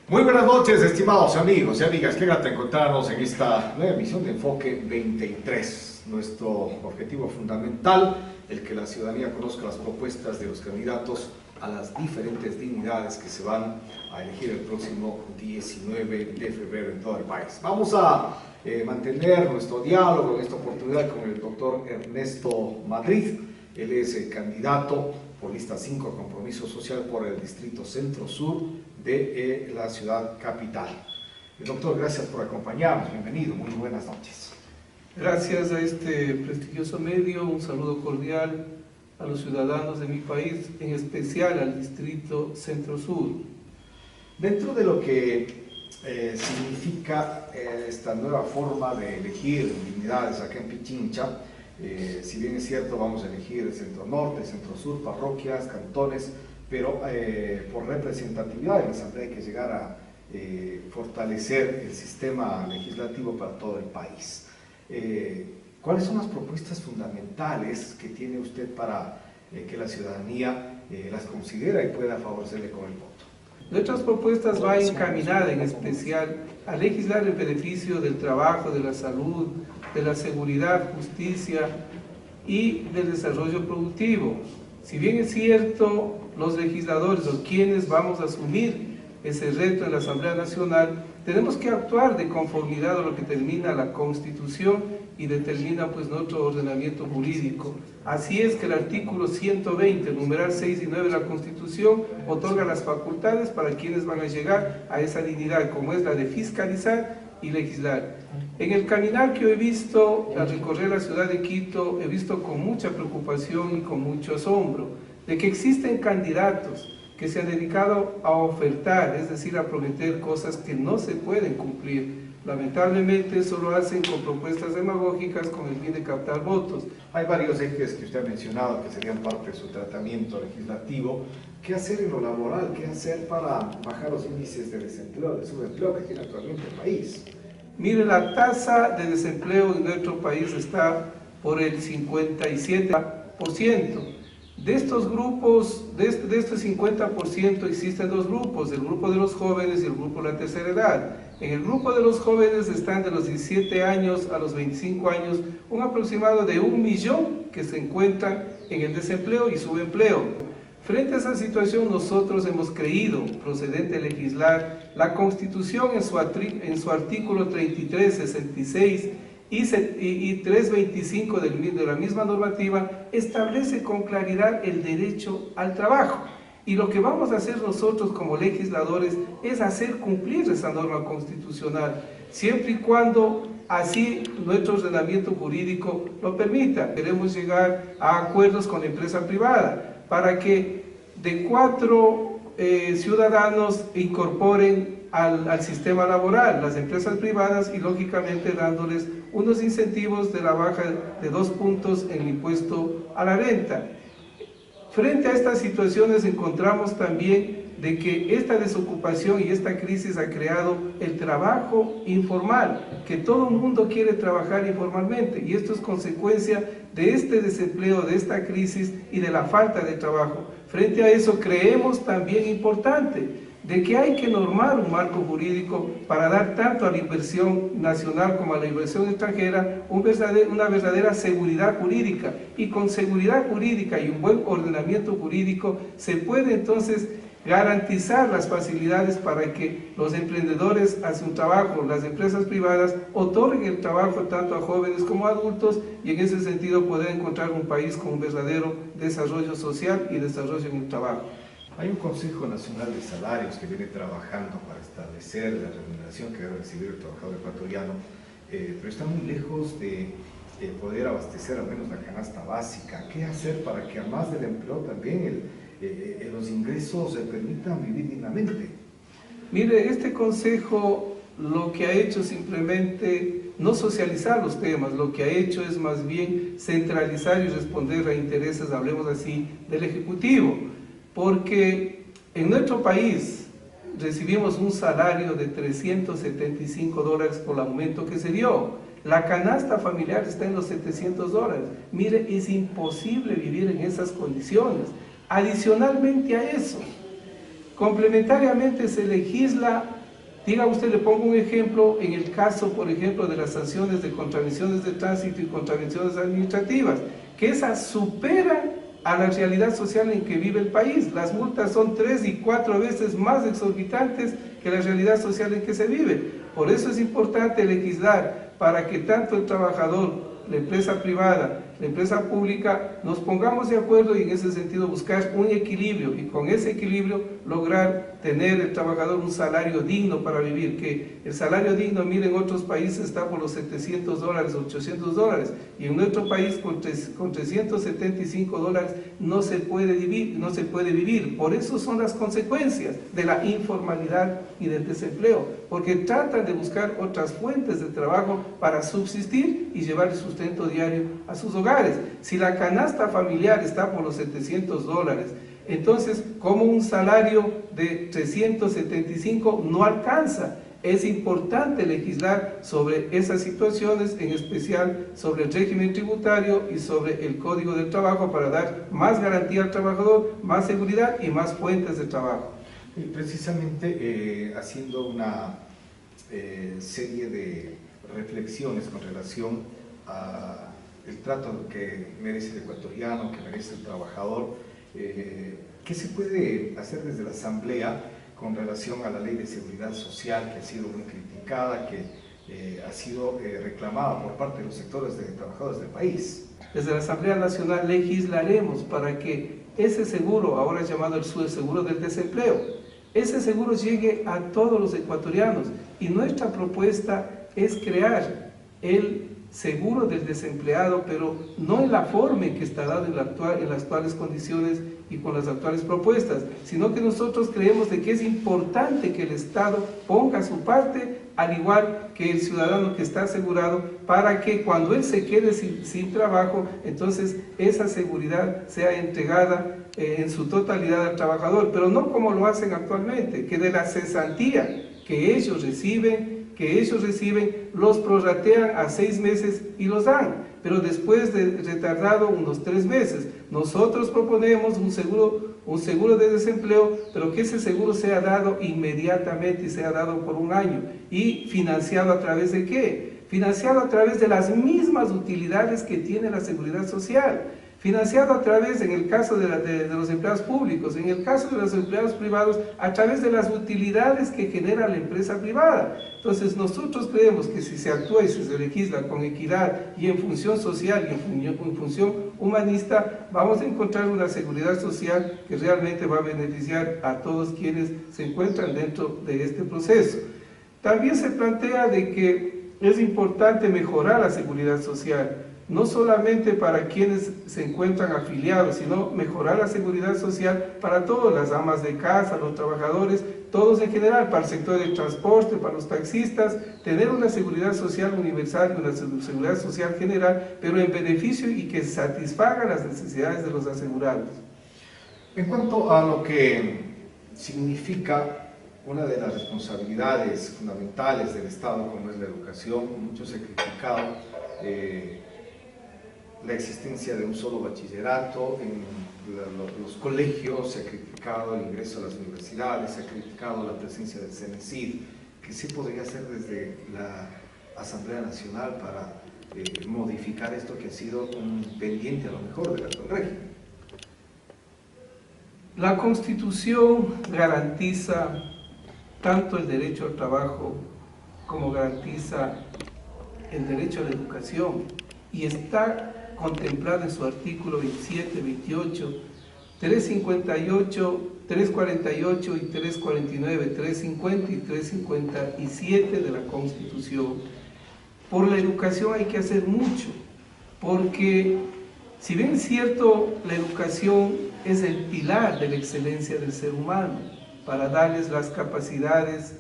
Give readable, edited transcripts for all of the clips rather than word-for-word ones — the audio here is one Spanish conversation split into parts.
Muy buenas noches, estimados amigos y amigas. Qué grata encontrarnos en esta nueva emisión de Enfoque 23. Nuestro objetivo fundamental, el que la ciudadanía conozca las propuestas de los candidatos a las diferentes dignidades que se van a elegir el próximo 19 de febrero en todo el país. Vamos a mantener nuestro diálogo en esta oportunidad con el doctor Ernesto Madrid. Él es el candidato por lista 5, Compromiso Social por el Distrito Centro-Sur de la ciudad capital. Doctor, gracias por acompañarnos. Bienvenido, muy buenas noches. Gracias a este prestigioso medio, un saludo cordial a los ciudadanos de mi país, en especial al Distrito Centro-Sur. Dentro de lo que significa esta nueva forma de elegir dignidades acá en Pichincha, si bien es cierto, vamos a elegir el centro-norte, el centro-sur, parroquias, cantones, pero por representatividad en la Asamblea hay que llegar a fortalecer el sistema legislativo para todo el país. ¿Cuáles son las propuestas fundamentales que tiene usted para que la ciudadanía las considera y pueda favorecerle con el voto? Nuestras propuestas van encaminadas en especial a legislar el beneficio del trabajo, de la salud, de la seguridad, justicia y del desarrollo productivo. Si bien es cierto, los legisladores o quienes vamos a asumir ese reto en la Asamblea Nacional, tenemos que actuar de conformidad a lo que determina la Constitución y determina pues nuestro ordenamiento jurídico. Así es que el artículo 120, numeral 6 y 9 de la Constitución, otorga las facultades para quienes van a llegar a esa dignidad, como es la de fiscalizar y legislar. En el caminar que he visto al recorrer la ciudad de Quito, he visto con mucha preocupación y con mucho asombro de que existen candidatos que se han dedicado a ofertar, es decir, a prometer cosas que no se pueden cumplir. Lamentablemente eso lo hacen con propuestas demagógicas con el fin de captar votos. Hay varios ejes que usted ha mencionado que serían parte de su tratamiento legislativo. ¿Qué hacer en lo laboral? ¿Qué hacer para bajar los índices de desempleo, de subempleo que tiene actualmente el país? Mire, la tasa de desempleo en nuestro país está por el 57%. De estos grupos, de este 50% existen dos grupos, el grupo de los jóvenes y el grupo de la tercera edad. En el grupo de los jóvenes están de los 17 años a los 25 años, un aproximado de 1 millón que se encuentran en el desempleo y subempleo. Frente a esa situación, nosotros hemos creído procedente legislar la Constitución en su artículo 33, 66 y 325 de la misma normativa establece con claridad el derecho al trabajo. Y lo que vamos a hacer nosotros como legisladores es hacer cumplir esa norma constitucional, siempre y cuando así nuestro ordenamiento jurídico lo permita. Queremos llegar a acuerdos con la empresa privada para que de 4 ciudadanos incorporen al sistema laboral, las empresas privadas, y lógicamente dándoles unos incentivos de la baja de 2 puntos en el impuesto a la renta. Frente a estas situaciones encontramos también de que esta desocupación y esta crisis ha creado el trabajo informal, que todo el mundo quiere trabajar informalmente, y esto es consecuencia de este desempleo, de esta crisis y de la falta de trabajo. Frente a eso creemos también importante de que hay que normar un marco jurídico para dar tanto a la inversión nacional como a la inversión extranjera una verdadera seguridad jurídica, y con seguridad jurídica y un buen ordenamiento jurídico se puede entonces garantizar las facilidades para que los emprendedores hacen un trabajo, las empresas privadas otorguen el trabajo tanto a jóvenes como a adultos, y en ese sentido poder encontrar un país con un verdadero desarrollo social y desarrollo en el trabajo. Hay un Consejo Nacional de Salarios que viene trabajando para establecer la remuneración que debe recibir el trabajador ecuatoriano, pero está muy lejos de poder abastecer al menos la canasta básica. ¿Qué hacer para que además del empleo también los ingresos se permitan vivir dignamente? Mire, este Consejo lo que ha hecho es simplemente no socializar los temas, lo que ha hecho es más bien centralizar y responder a intereses, hablemos así, del Ejecutivo. Porque en nuestro país recibimos un salario de $375 por el aumento que se dio. La canasta familiar está en los $700. Mire, es imposible vivir en esas condiciones. Adicionalmente a eso, Complementariamente se legisla, diga usted, le pongo un ejemplo, en el caso, por ejemplo, de las sanciones de contravenciones de tránsito y contravenciones administrativas, que esas superan a la realidad social en que vive el país. Las multas son 3 y 4 veces más exorbitantes que la realidad social en que se vive. Por eso es importante legislar para que tanto el trabajador, la empresa privada, la empresa pública, nos pongamos de acuerdo y en ese sentido buscar un equilibrio y con ese equilibrio lograr tener el trabajador un salario digno para vivir, que el salario digno, miren, en otros países está por los $700, $800, y en nuestro país con $375 no se puede vivir. Por eso son las consecuencias de la informalidad y del desempleo, porque tratan de buscar otras fuentes de trabajo para subsistir y llevar el sustento diario a sus hogares. Si la canasta familiar está por los $700, entonces, como un salario de 375 no alcanza. Es importante legislar sobre esas situaciones, en especial sobre el régimen tributario y sobre el Código del Trabajo, para dar más garantía al trabajador, más seguridad y más fuentes de trabajo. Y precisamente haciendo una serie de reflexiones con relación al trato que merece el ecuatoriano, que merece el trabajador, ¿qué se puede hacer desde la Asamblea con relación a la Ley de Seguridad Social, que ha sido muy criticada, que ha sido reclamada por parte de los sectores de trabajadores del país? Desde la Asamblea Nacional legislaremos para que ese seguro, ahora llamado el seguro del desempleo, ese seguro llegue a todos los ecuatorianos, y nuestra propuesta es crear el seguro del desempleado, pero no en la forma en que está dado en las actuales condiciones y con las actuales propuestas, sino que nosotros creemos de que es importante que el Estado ponga su parte, al igual que el ciudadano que está asegurado, para que cuando él se quede sin trabajo, entonces esa seguridad sea entregada en su totalidad al trabajador, pero no como lo hacen actualmente, que de la cesantía que ellos reciben, los prorratean a 6 meses y los dan, pero después de retardado unos 3 meses. Nosotros proponemos un seguro de desempleo, pero que ese seguro sea dado inmediatamente y sea dado por 1 año. ¿Y financiado a través de qué? Financiado a través de las mismas utilidades que tiene la seguridad social. Financiado a través, en el caso de los empleados públicos, en el caso de los empleados privados, a través de las utilidades que genera la empresa privada. Entonces nosotros creemos que si se actúa y si se legisla con equidad y en función social y en función humanista, vamos a encontrar una seguridad social que realmente va a beneficiar a todos quienes se encuentran dentro de este proceso. También se plantea de que es importante mejorar la seguridad social, no solamente para quienes se encuentran afiliados, sino mejorar la seguridad social para todas las amas de casa, los trabajadores, todos en general, para el sector del transporte, para los taxistas, tener una seguridad social universal y una seguridad social general, pero en beneficio y que satisfaga las necesidades de los asegurados. En cuanto a lo que significa una de las responsabilidades fundamentales del Estado, como es la educación, muchos han criticado la existencia de un solo bachillerato en los colegios, se ha criticado el ingreso a las universidades, se ha criticado la presencia del CENESID. ¿Qué se podría hacer desde la Asamblea Nacional para modificar esto que ha sido un pendiente a lo mejor del actual régimen? La Constitución garantiza tanto el derecho al trabajo como garantiza el derecho a la educación, y está contemplado en su artículo 27, 28, 358, 348 y 349, 350 y 357 de la Constitución. Por la educación hay que hacer mucho, porque si bien es cierto, la educación es el pilar de la excelencia del ser humano, para darles las capacidades,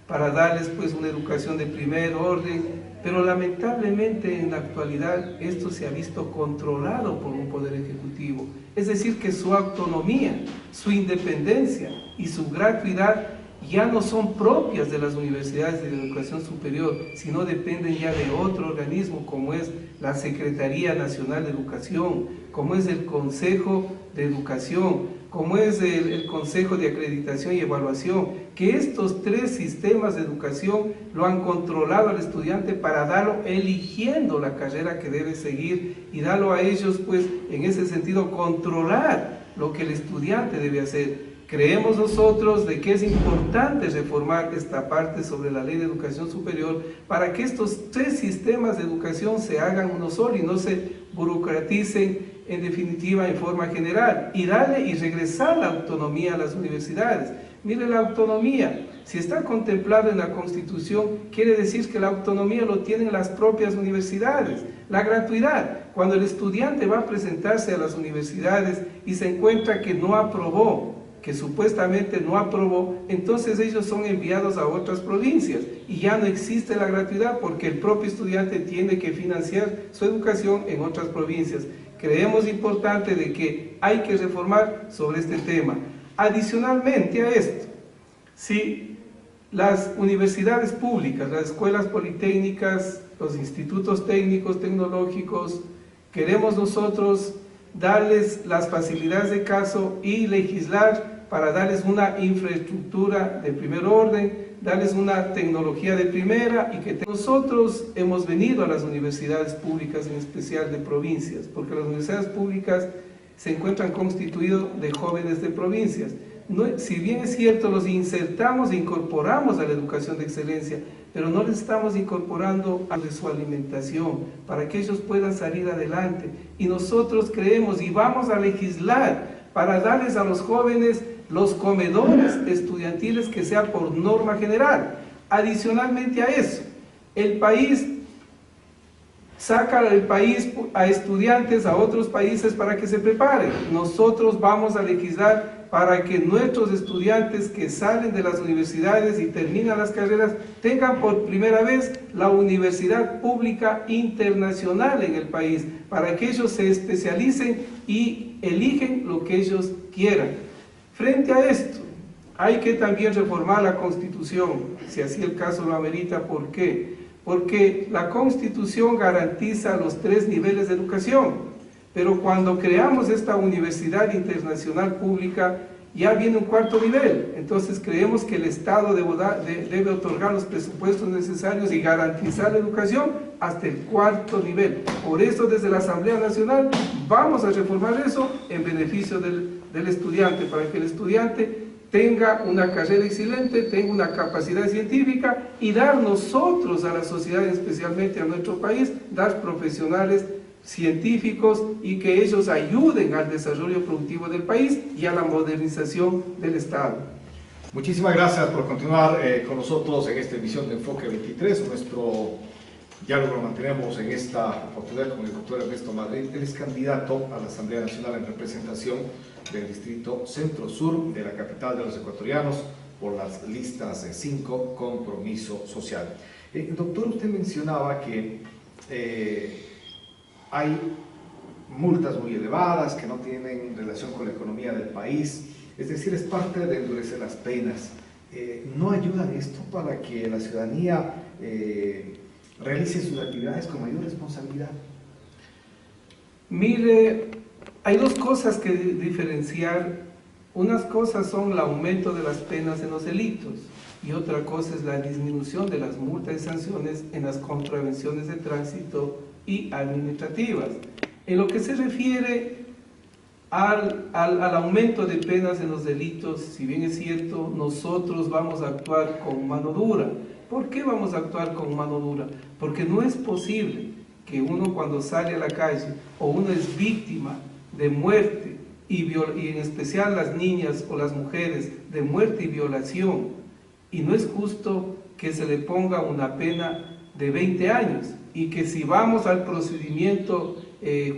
para darles pues una educación de primer orden, pero lamentablemente en la actualidad esto se ha visto controlado por un poder ejecutivo, es decir, que su autonomía, su independencia y su gratuidad ya no son propias de las universidades de educación superior, sino dependen ya de otro organismo, como es la Secretaría Nacional de Educación, como es el Consejo de Educación, como es el Consejo de Acreditación y Evaluación, que estos tres sistemas de educación lo han controlado al estudiante para darlo eligiendo la carrera que debe seguir y darlo a ellos, pues, en ese sentido, controlar lo que el estudiante debe hacer. Creemos nosotros de que es importante reformar esta parte sobre la Ley de Educación Superior para que estos tres sistemas de educación se hagan uno solo y no se burocraticen en definitiva en forma general, y darle y regresar la autonomía a las universidades. Mire, la autonomía, si está contemplado en la Constitución, quiere decir que la autonomía lo tienen las propias universidades. La gratuidad, cuando el estudiante va a presentarse a las universidades y se encuentra que no aprobó, que supuestamente no aprobó, entonces ellos son enviados a otras provincias y ya no existe la gratuidad porque el propio estudiante tiene que financiar su educación en otras provincias. Creemos importante de que hay que reformar sobre este tema. Adicionalmente a esto, si las universidades públicas, las escuelas politécnicas, los institutos técnicos, tecnológicos, queremos nosotros darles las facilidades de caso y legislar para darles una infraestructura de primer orden, darles una tecnología de primera y que nosotros hemos venido a las universidades públicas, en especial de provincias, porque las universidades públicas se encuentran constituidas de jóvenes de provincias. No, si bien es cierto, los insertamos e incorporamos a la educación de excelencia, pero no les estamos incorporando a su alimentación para que ellos puedan salir adelante. Y nosotros creemos y vamos a legislar para darles a los jóvenes los comedores estudiantiles que sea por norma general. Adicionalmente a eso, el país saca del país a estudiantes a otros países para que se preparen. Nosotros vamos a legislar para que nuestros estudiantes que salen de las universidades y terminan las carreras tengan por primera vez la universidad pública internacional en el país, para que ellos se especialicen y eligen lo que ellos quieran. Frente a esto, hay que también reformar la Constitución, si así el caso lo amerita. ¿Por qué? Porque la Constitución garantiza los 3 niveles de educación, pero cuando creamos esta Universidad Internacional Pública, ya viene un 4º nivel. Entonces creemos que el Estado debe otorgar los presupuestos necesarios y garantizar la educación hasta el 4º nivel. Por eso desde la Asamblea Nacional vamos a reformar eso en beneficio del estudiante, para que el estudiante tenga una carrera excelente, tenga una capacidad científica y dar nosotros a la sociedad, especialmente a nuestro país, dar profesionales científicos y que ellos ayuden al desarrollo productivo del país y a la modernización del Estado. Muchísimas gracias por continuar con nosotros en esta emisión de Enfoque 23. Nuestro diálogo lo mantenemos en esta oportunidad con el doctor Ernesto Madrid. Él es candidato a la Asamblea Nacional en representación del Distrito Centro-Sur de la capital de los ecuatorianos por las listas de 5 Compromiso Social. Doctor, usted mencionaba que hay multas muy elevadas que no tienen relación con la economía del país, es decir, es parte de endurecer las penas. ¿No ayudan esto para que la ciudadanía realice sus actividades con mayor responsabilidad? Mire, hay 2 cosas que diferenciar. Unas cosas son el aumento de las penas en los delitos y otra cosa es la disminución de las multas y sanciones en las contravenciones de tránsito y administrativas. En lo que se refiere al aumento de penas en los delitos, si bien es cierto, nosotros vamos a actuar con mano dura. ¿Por qué vamos a actuar con mano dura? Porque no es posible que uno cuando sale a la calle o uno es víctima de muerte y en especial las niñas o las mujeres de muerte y violación, y no es justo que se le ponga una pena de 20 años y que si vamos al procedimiento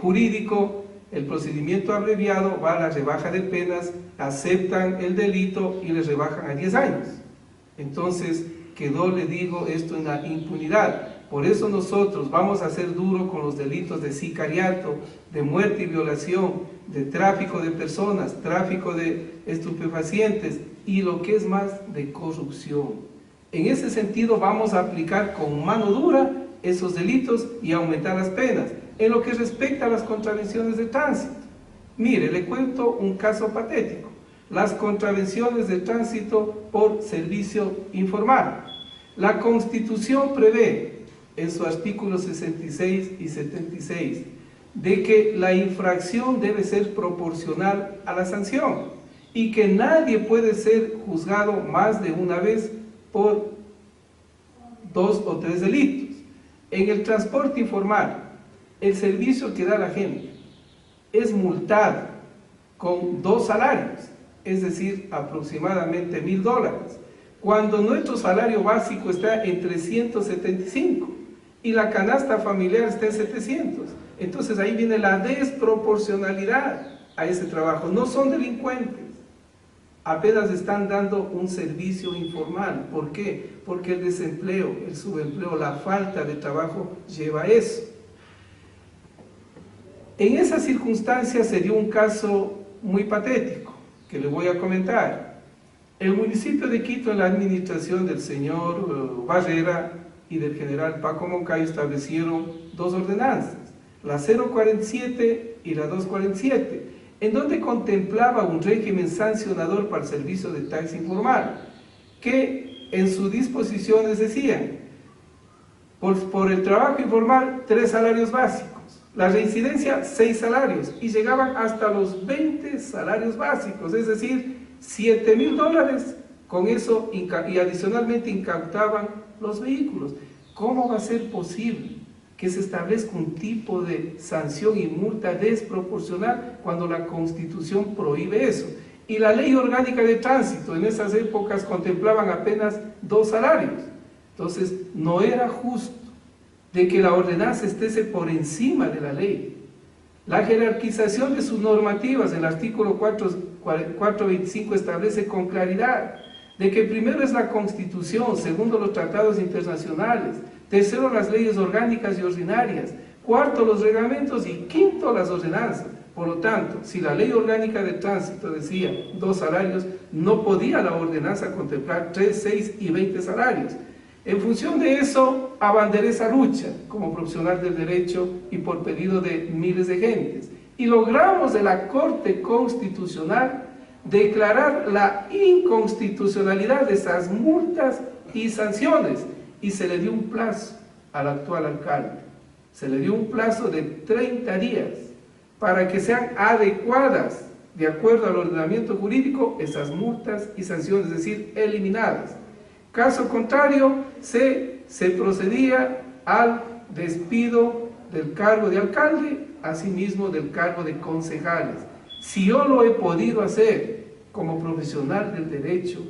jurídico, el procedimiento abreviado va a la rebaja de penas, aceptan el delito y les rebajan a 10 años. Entonces quedó, le digo, esto en la impunidad. Por eso nosotros vamos a ser duros con los delitos de sicariato, de muerte y violación, de tráfico de personas, tráfico de estupefacientes y lo que es más, de corrupción. En ese sentido vamos a aplicar con mano dura esos delitos y aumentar las penas. En lo que respecta a las contravenciones de tránsito, Mire, le cuento un caso patético. Las contravenciones de tránsito por servicio informal. La Constitución prevé, en su artículo 66 y 76, de que la infracción debe ser proporcional a la sanción y que nadie puede ser juzgado más de una vez por 2 o 3 delitos. En el transporte informal, el servicio que da la gente es multado con 2 salarios, es decir, aproximadamente $1000, cuando nuestro salario básico está en 375 y la canasta familiar está en 700. Entonces ahí viene la desproporcionalidad a ese trabajo. No son delincuentes, apenas están dando un servicio informal. ¿Por qué? Porque el desempleo, el subempleo, la falta de trabajo lleva a eso. En esa circunstancia se dio un caso muy patético que le voy a comentar. El municipio de Quito, en la administración del señor Barrera y del general Paco Moncayo, establecieron 2 ordenanzas, la 047 y la 247, en donde contemplaba un régimen sancionador para el servicio de taxi informal, que en sus disposiciones decían, por el trabajo informal, 3 salarios básicos, la reincidencia, 6 salarios, y llegaban hasta los 20 salarios básicos, es decir, $7000, con eso, y adicionalmente incautaban los vehículos. ¿Cómo va a ser posible que se establezca un tipo de sanción y multa desproporcional cuando la Constitución prohíbe eso? Y la Ley Orgánica de Tránsito en esas épocas contemplaban apenas 2 salarios. Entonces, no era justo de que la ordenanza esté por encima de la ley. La jerarquización de sus normativas, el artículo 425 establece con claridad de que primero es la Constitución, segundo los tratados internacionales, tercero las leyes orgánicas y ordinarias, cuarto los reglamentos y quinto las ordenanzas. Por lo tanto, si la Ley Orgánica de Tránsito decía 2 salarios, no podía la ordenanza contemplar 3, 6 y 20 salarios. En función de eso, abanderé esa lucha como profesional del derecho y por pedido de miles de gentes. Y logramos de la Corte Constitucional declarar la inconstitucionalidad de esas multas y sanciones. Y se le dio un plazo al actual alcalde. Se le dio un plazo de 30 días para que sean adecuadas, de acuerdo al ordenamiento jurídico, esas multas y sanciones, es decir, eliminadas. Caso contrario, se procedía al despido del cargo de alcalde, asimismo del cargo de concejales. Si yo lo he podido hacer como profesional del derecho,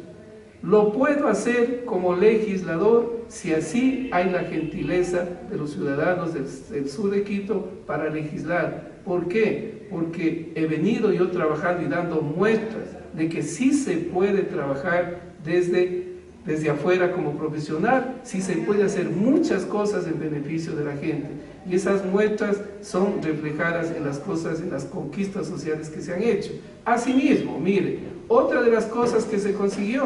lo puedo hacer como legislador si así hay la gentileza de los ciudadanos del sur de Quito para legislar. ¿Por qué? Porque he venido yo trabajando y dando muestras de que sí se puede trabajar desde afuera como profesional, sí se puede hacer muchas cosas en beneficio de la gente. Y esas muestras son reflejadas en las cosas, en las conquistas sociales que se han hecho. Asimismo, mire, otra de las cosas que se consiguió,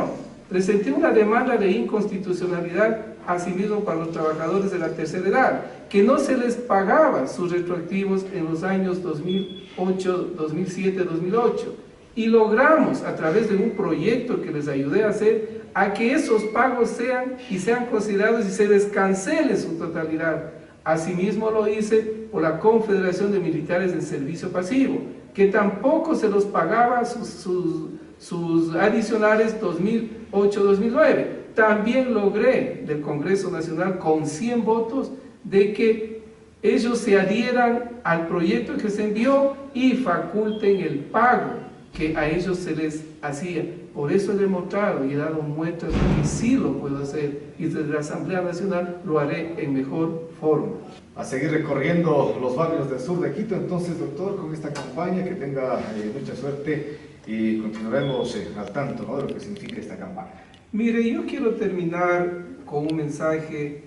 presenté una demanda de inconstitucionalidad, asimismo para los trabajadores de la tercera edad, que no se les pagaba sus retroactivos en los años 2008, 2007, 2008. Y logramos, a través de un proyecto que les ayudé a hacer, a que esos pagos sean considerados y se les cancele su totalidad. Asimismo lo hice por la Confederación de Militares en Servicio Pasivo, que tampoco se los pagaba sus adicionales 2008-2009. También logré del Congreso Nacional con 100 votos de que ellos se adhieran al proyecto que se envió y faculten el pago que a ellos se les hacía. Por eso he demostrado y he dado muestras de que sí lo puedo hacer, y desde la Asamblea Nacional lo haré en mejor forma. A seguir recorriendo los barrios del sur de Quito, entonces, doctor, con esta campaña, que tenga mucha suerte y continuaremos al tanto, ¿no?, de lo que significa esta campaña. Mire, yo quiero terminar con un mensaje.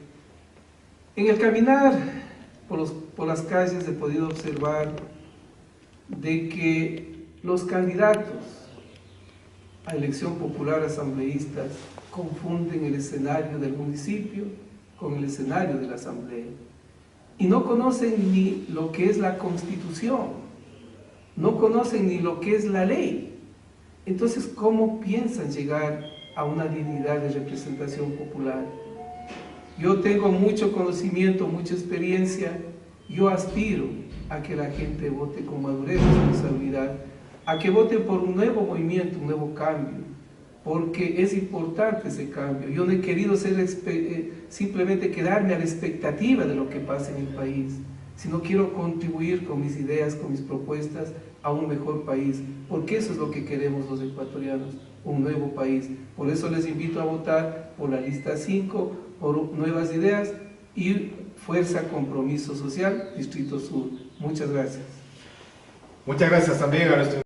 En el caminar por las calles he podido observar de que los candidatos a elección popular asambleístas confunden el escenario del municipio con el escenario de la asamblea y no conocen ni lo que es la Constitución, no conocen ni lo que es la ley. Entonces, ¿cómo piensan llegar a una dignidad de representación popular? Yo tengo mucho conocimiento, mucha experiencia. Yo aspiro a que la gente vote con madurez y responsabilidad, a que vote por un nuevo movimiento, un nuevo cambio, porque es importante ese cambio. Yo no he querido simplemente quedarme a la expectativa de lo que pasa en el país, sino quiero contribuir con mis ideas, con mis propuestas a un mejor país, porque eso es lo que queremos los ecuatorianos, un nuevo país. Por eso les invito a votar por la lista 5, por Nuevas Ideas y Fuerza Compromiso Social, Distrito Sur. Muchas gracias. Muchas gracias también a nuestro